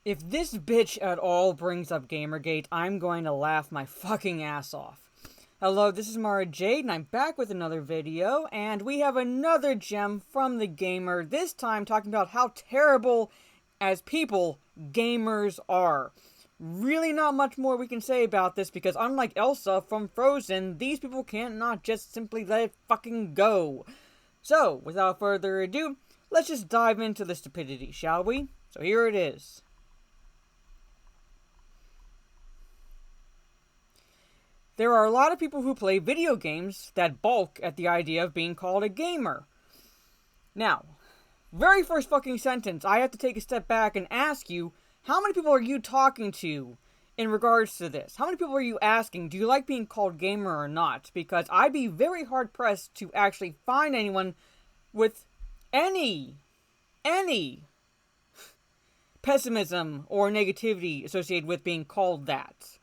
If this bitch at all brings up Gamergate, I'm going to laugh my fucking ass off. Hello, this is Mara Jade, and I'm back with another video, and we have another gem from the gamer, this time talking about how terrible, as people, gamers are. Really not much more we can say about this, because unlike Elsa from Frozen, these people can't not just simply let it fucking go. So, without further ado, let's just dive into the stupidity, shall we? So here it is. There are a lot of people who play video games that balk at the idea of being called a gamer. Now, very first fucking sentence, I have to take a step back and ask you, how many people are you talking to in regards to this? How many people are you asking, do you like being called gamer or not? Because I'd be very hard pressed to actually find anyone with any pessimism or negativity associated with being called that.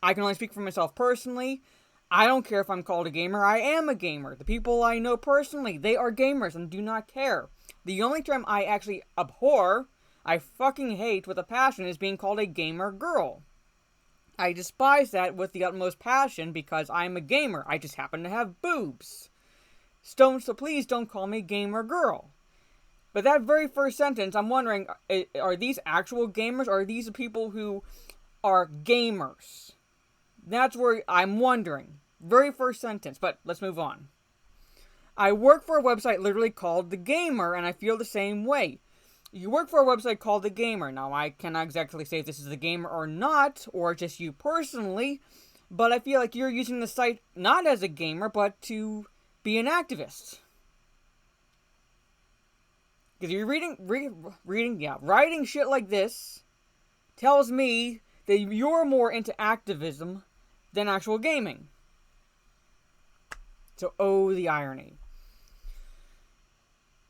I can only speak for myself personally. I don't care if I'm called a gamer. I am a gamer. The people I know personally, they are gamers and do not care. The only term I actually abhor, I fucking hate with a passion, is being called a gamer girl. I despise that with the utmost passion because I'm a gamer. I just happen to have boobs. So please don't call me gamer girl. But that very first sentence, I'm wondering, are these actual gamers or are these the people who are gamers? That's where I'm wondering. Very first sentence, but let's move on. I work for a website literally called The Gamer, and I feel the same way. You work for a website called The Gamer. Now, I cannot exactly say if this is The Gamer or not, or just you personally, but I feel like you're using the site not as a gamer, but to be an activist. Because you're writing shit like this tells me that you're more into activism than actual gaming. So, oh, the irony.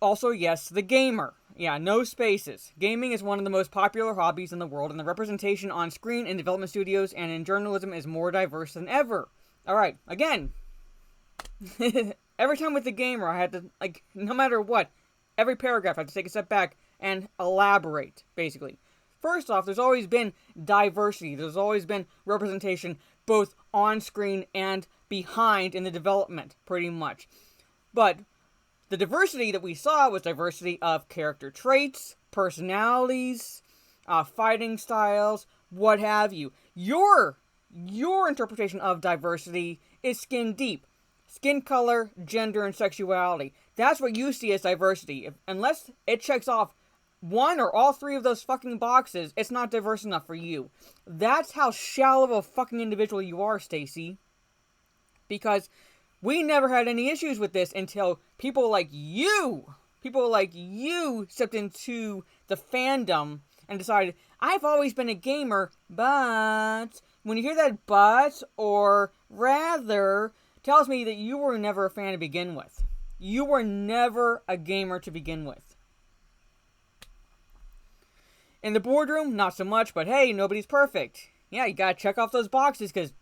Also, yes, the gamer. Yeah, no spaces. Gaming is one of the most popular hobbies in the world, and the representation on screen in development studios and in journalism is more diverse than ever. Alright, again. Every time with the gamer, I had to, no matter what, every paragraph I had to take a step back and elaborate, basically. First off, there's always been diversity. There's always been representation both on screen and behind in the development, pretty much. But the diversity that we saw was diversity of character traits, personalities, fighting styles, what have you. Your interpretation of diversity is skin deep. Skin color, gender, and sexuality. That's what you see as diversity. Unless it checks off one or all three of those fucking boxes, it's not diverse enough for you. That's how shallow of a fucking individual you are, Stacy. Because we never had any issues with this until people like you stepped into the fandom and decided, I've always been a gamer, but when you hear that but, or rather, tells me that you were never a fan to begin with. You were never a gamer to begin with. In the boardroom, not so much, but hey, nobody's perfect. Yeah, you gotta check off those boxes, because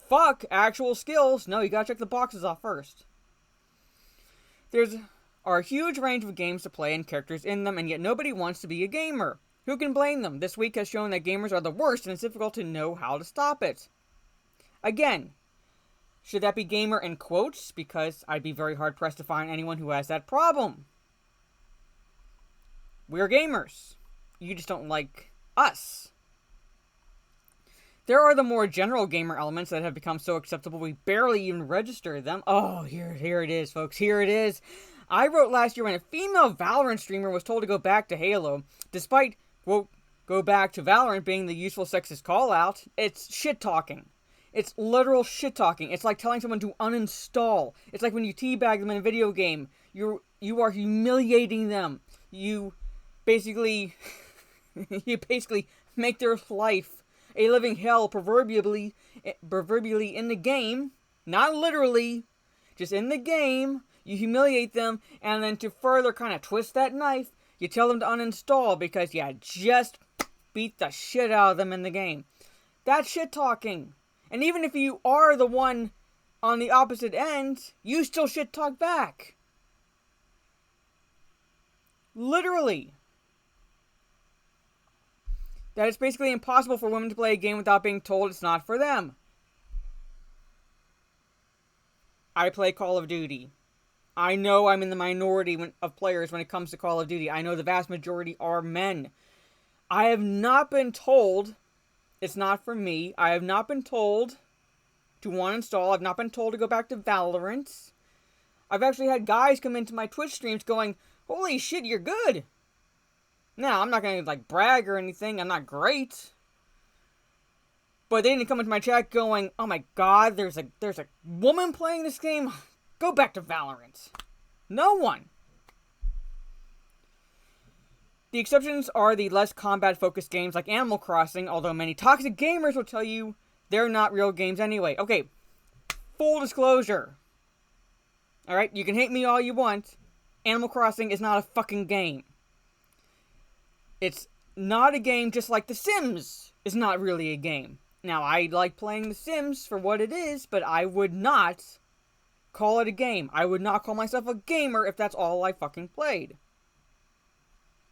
fuck actual skills. No, you gotta check the boxes off first. There's a huge range of games to play and characters in them, and yet nobody wants to be a gamer. Who can blame them? This week has shown that gamers are the worst, and it's difficult to know how to stop it. Again, should that be gamer in quotes? Because I'd be very hard pressed to find anyone who has that problem. We're gamers. You just don't like us. There are the more general gamer elements that have become so acceptable we barely even register them. Oh, here it is, folks. Here it is. I wrote last year when a female Valorant streamer was told to go back to Halo, despite, quote, go back to Valorant being the useful sexist call-out. It's shit-talking. It's literal shit-talking. It's like telling someone to uninstall. It's like when you teabag them in a video game. You are humiliating them. You basically make their life a living hell, proverbially in the game. Not literally, just in the game. You humiliate them, and then to further kind of twist that knife, you tell them to uninstall because you just beat the shit out of them in the game. That's shit-talking. And even if you are the one on the opposite end, you still shit-talk back. Literally. that it's basically impossible for women to play a game without being told it's not for them. I play Call of Duty. I know I'm in the minority of players when it comes to Call of Duty. I know the vast majority are men. I have not been told it's not for me. I have not been told to uninstall. I've not been told to go back to Valorant. I've actually had guys come into my Twitch streams going, holy shit, you're good. Now, I'm not going to, brag or anything. I'm not great. But they didn't come into my chat going, oh my god, there's a woman playing this game? Go back to Valorant. No one. The exceptions are the less combat-focused games like Animal Crossing, although many toxic gamers will tell you they're not real games anyway. Okay, full disclosure. Alright, you can hate me all you want. Animal Crossing is not a fucking game. It's not a game just like The Sims is not really a game. Now, I like playing The Sims for what it is, but I would not call it a game. I would not call myself a gamer if that's all I fucking played.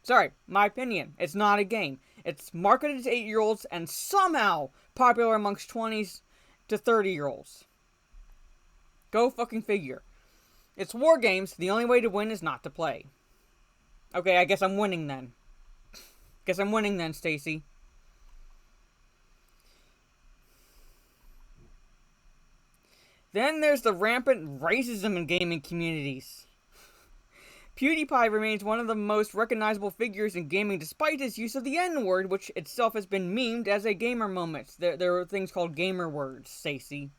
Sorry, my opinion. It's not a game. It's marketed to 8-year-olds and somehow popular amongst 20s to 30-year-olds. Go fucking figure. It's war games. The only way to win is not to play. Okay, I guess I'm winning then. Stacy. Then there's the rampant racism in gaming communities. PewDiePie remains one of the most recognizable figures in gaming despite his use of the N-word, which itself has been memed as a gamer moment. There are things called gamer words, Stacey.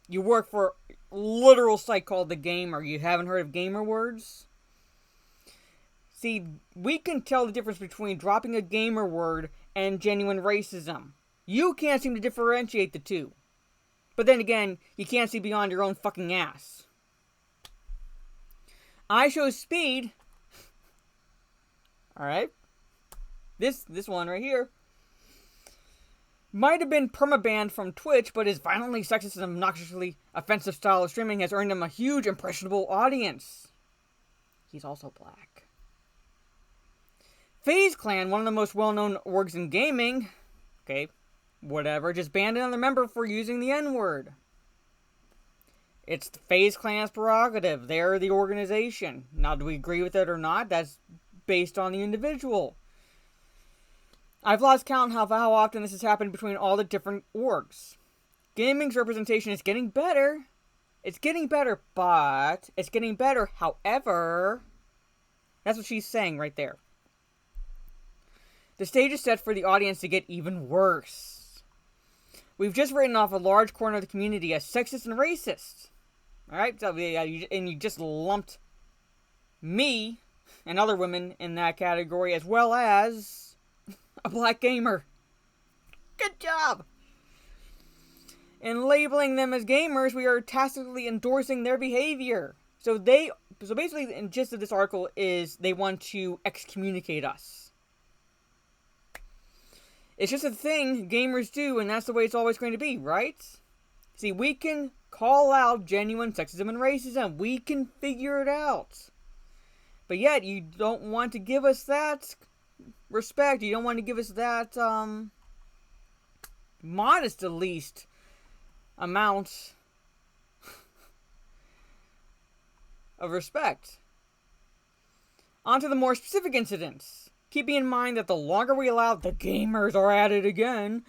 You work for a literal site called The Gamer. You haven't heard of gamer words? See, we can tell the difference between dropping a gamer word and genuine racism. You can't seem to differentiate the two. But then again, you can't see beyond your own fucking ass. I show speed. Alright. This one right here might have been permabanned from Twitch, but his violently sexist and obnoxiously offensive style of streaming has earned him a huge, impressionable audience. He's also black. FaZe Clan, one of the most well-known orgs in gaming, okay, whatever, just banned another member for using the N-word. It's the FaZe Clan's prerogative. They're the organization. Now, do we agree with it or not? That's based on the individual. I've lost count how often this has happened between all the different orgs. Gaming's representation is getting better. It's getting better, but it's getting better. However, that's what she's saying right there. The stage is set for the audience to get even worse. We've just written off a large corner of the community as sexist and racist. Alright, so you just lumped me and other women in that category as well as a black gamer. Good job! In labeling them as gamers, we are tacitly endorsing their behavior. So basically, the gist of this article is they want to excommunicate us. It's just a thing gamers do, and that's the way it's always going to be, right? See, we can call out genuine sexism and racism. We can figure it out. But yet, you don't want to give us that respect. You don't want to give us that, modest, at least, amount of respect. On to the more specific incidents. Keeping in mind that the longer we allow the gamers are at it again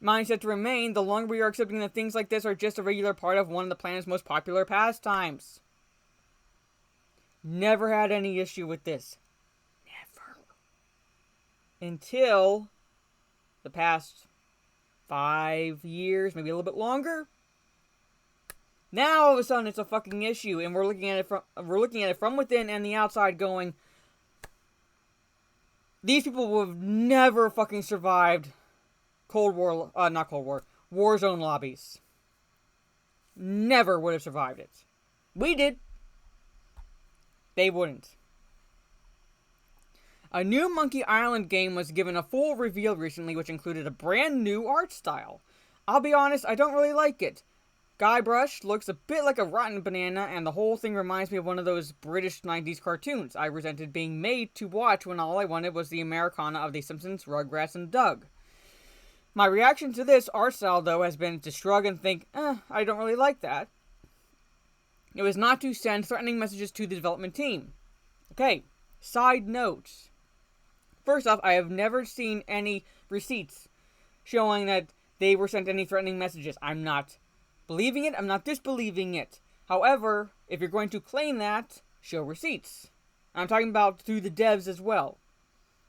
mindset to remain, the longer we are accepting that things like this are just a regular part of one of the planet's most popular pastimes. Never had any issue with this. Never. Until the past 5 years, maybe a little bit longer. Now all of a sudden it's a fucking issue, and we're looking at it from within and the outside going, these people would have never fucking survived Warzone lobbies. Never would have survived it. We did. They wouldn't. A new Monkey Island game was given a full reveal recently, which included a brand new art style. I'll be honest, I don't really like it. Guybrush looks a bit like a rotten banana, and the whole thing reminds me of one of those British 90s cartoons I resented being made to watch when all I wanted was the Americana of The Simpsons, Rugrats, and Doug. My reaction to this art style, though, has been to shrug and think, I don't really like that. It was not to send threatening messages to the development team. Okay, side notes. First off, I have never seen any receipts showing that they were sent any threatening messages. I'm not believing it, I'm not disbelieving it. However, if you're going to claim that, show receipts. I'm talking about through the devs as well.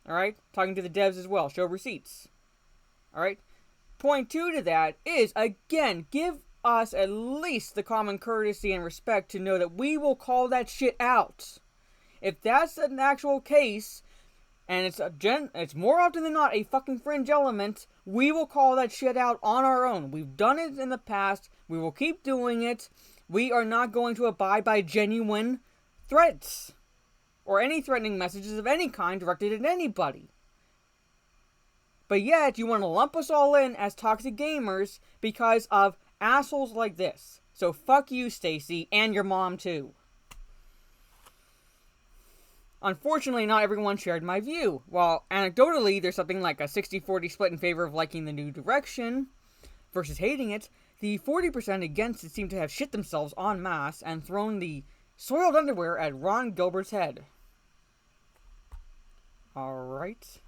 Alright? Talking to the devs as well. Show receipts. Alright? Point 2 to that is, again, give us at least the common courtesy and respect to know that we will call that shit out. If that's an actual case, and it's more often than not a fucking fringe element, we will call that shit out on our own. We've done it in the past. We will keep doing it. We are not going to abide by genuine threats or any threatening messages of any kind directed at anybody. But yet, you want to lump us all in as toxic gamers because of assholes like this. So fuck you, Stacy, and your mom too. Unfortunately, not everyone shared my view. While anecdotally, there's something like a 60-40 split in favor of liking the new direction versus hating it, the 40% against it seem to have shit themselves en masse and thrown the soiled underwear at Ron Gilbert's head. Alright.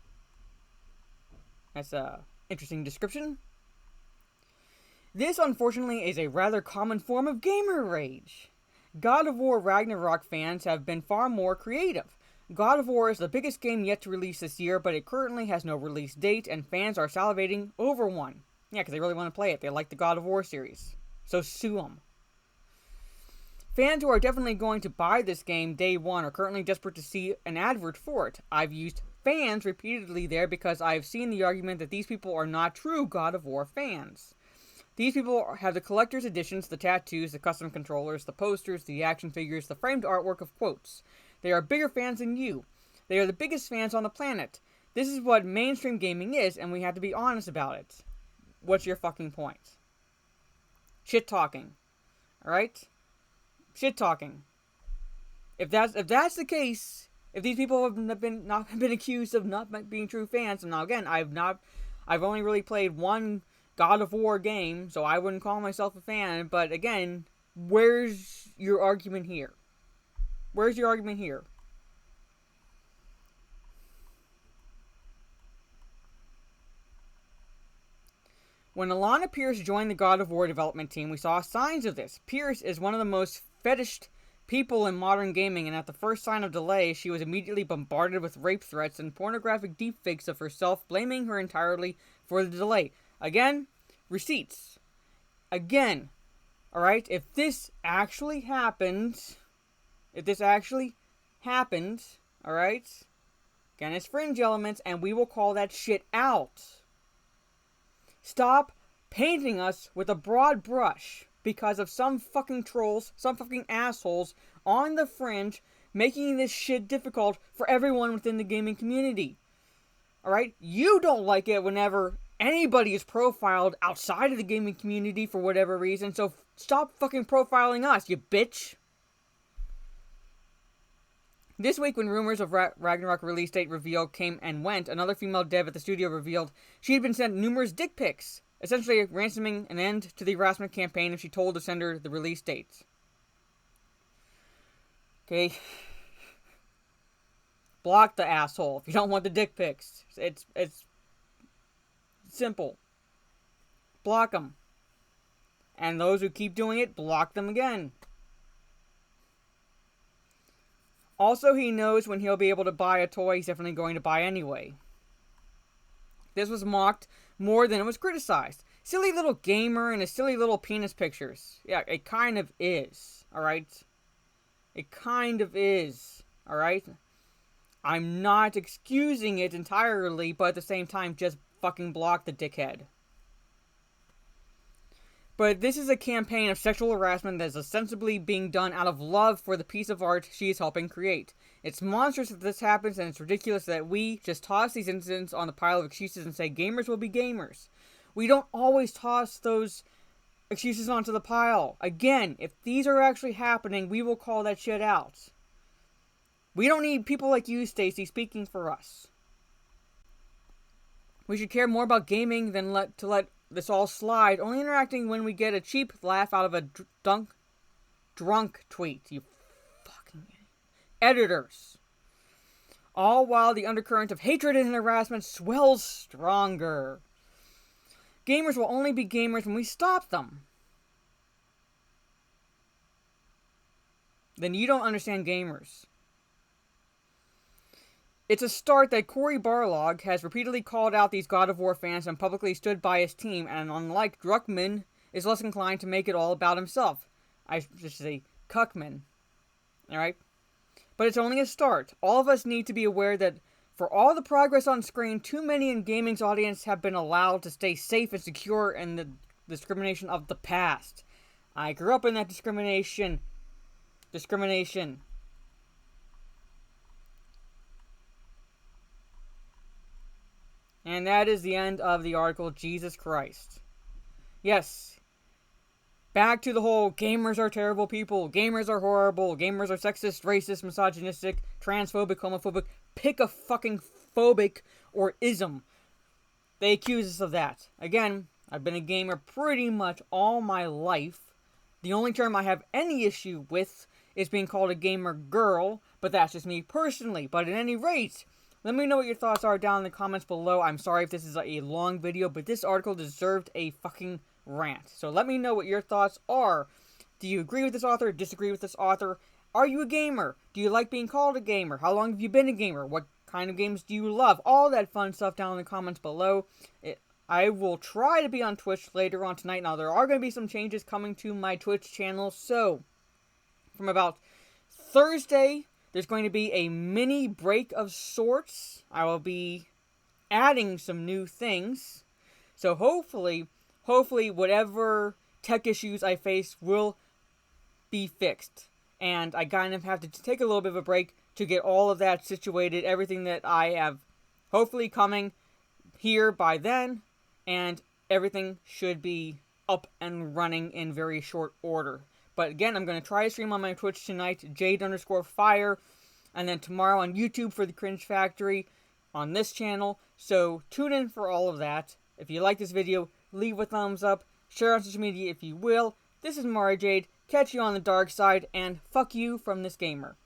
That's a interesting description. This, unfortunately, is a rather common form of gamer rage. God of War Ragnarok fans have been far more creative. God of War is the biggest game yet to release this year, but it currently has no release date, and fans are salivating over one. Yeah, because they really want to play it. They like the God of War series. So sue them. Fans who are definitely going to buy this game day one are currently desperate to see an advert for it. I've used fans repeatedly there because I've seen the argument that these people are not true God of War fans. These people have the collector's editions, the tattoos, the custom controllers, the posters, the action figures, the framed artwork of quotes. They are bigger fans than you. They are the biggest fans on the planet. This is what mainstream gaming is, and we have to be honest about it. What's your fucking point? Shit talking. Alright? Shit talking. If that's the case, if these people have not been accused of not being true fans, and now again, I've only really played one God of War game, so I wouldn't call myself a fan, but again, where's your argument here? Where's your argument here? When Alana Pierce joined the God of War development team, we saw signs of this. Pierce is one of the most fetished people in modern gaming, and at the first sign of delay, she was immediately bombarded with rape threats and pornographic deepfakes of herself, blaming her entirely for the delay. Again, receipts. Again, alright, if this actually happened, alright, again, it's fringe elements, and we will call that shit out. Stop painting us with a broad brush because of some fucking trolls, some fucking assholes on the fringe making this shit difficult for everyone within the gaming community. Alright? You don't like it whenever anybody is profiled outside of the gaming community for whatever reason, so stop fucking profiling us, you bitch! This week, when rumors of Ragnarok release date reveal came and went, another female dev at the studio revealed she had been sent numerous dick pics, essentially ransoming an end to the harassment campaign if she told to send her the release dates. Okay. Block the asshole if you don't want the dick pics. It's simple. Block them. And those who keep doing it, block them again. Also, he knows when he'll be able to buy a toy he's definitely going to buy anyway. This was mocked more than it was criticized. Silly little gamer and his silly little penis pictures. Yeah, it kind of is, alright? It kind of is, alright? I'm not excusing it entirely, but at the same time, just fucking block the dickhead. But this is a campaign of sexual harassment that is ostensibly being done out of love for the piece of art she is helping create. It's monstrous that this happens, and it's ridiculous that we just toss these incidents on the pile of excuses and say gamers will be gamers. We don't always toss those excuses onto the pile. Again, if these are actually happening, we will call that shit out. We don't need people like you, Stacy, speaking for us. We should care more about gaming than let this all slide, only interacting when we get a cheap laugh out of a drunk tweet. You fucking editors. All while the undercurrent of hatred and harassment swells stronger. Gamers will only be gamers when we stop them. Then you don't understand gamers. It's a start that Cory Barlog has repeatedly called out these God of War fans and publicly stood by his team, and unlike Druckmann, is less inclined to make it all about himself. I should say Cuckman. Alright? But it's only a start. All of us need to be aware that for all the progress on screen, too many in gaming's audience have been allowed to stay safe and secure in the discrimination of the past. I grew up in that discrimination. And that is the end of the article. Jesus Christ. Yes. Back to the whole gamers are terrible people, gamers are horrible, gamers are sexist, racist, misogynistic, transphobic, homophobic, pick a fucking phobic or ism. They accuse us of that. Again, I've been a gamer pretty much all my life. The only term I have any issue with is being called a gamer girl, but that's just me personally. But at any rate, let me know what your thoughts are down in the comments below. I'm sorry if this is a long video, but this article deserved a fucking rant. So let me know what your thoughts are. Do you agree with this author? Disagree with this author? Are you a gamer? Do you like being called a gamer? How long have you been a gamer? What kind of games do you love? All that fun stuff down in the comments below. I will try to be on Twitch later on tonight. Now, there are going to be some changes coming to my Twitch channel. So, from about Thursday, there's going to be a mini break of sorts. I will be adding some new things. So, hopefully, whatever tech issues I face will be fixed. And I kind of have to take a little bit of a break to get all of that situated. Everything that I have hopefully coming here by then. And everything should be up and running in very short order. But again, I'm going to try to stream on my Twitch tonight, Jade_Fire. And then tomorrow on YouTube for the Cringe Factory on this channel. So tune in for all of that. If you like this video, leave a thumbs up. Share on social media if you will. This is Mara Jade. Catch you on the dark side. And fuck you from this gamer.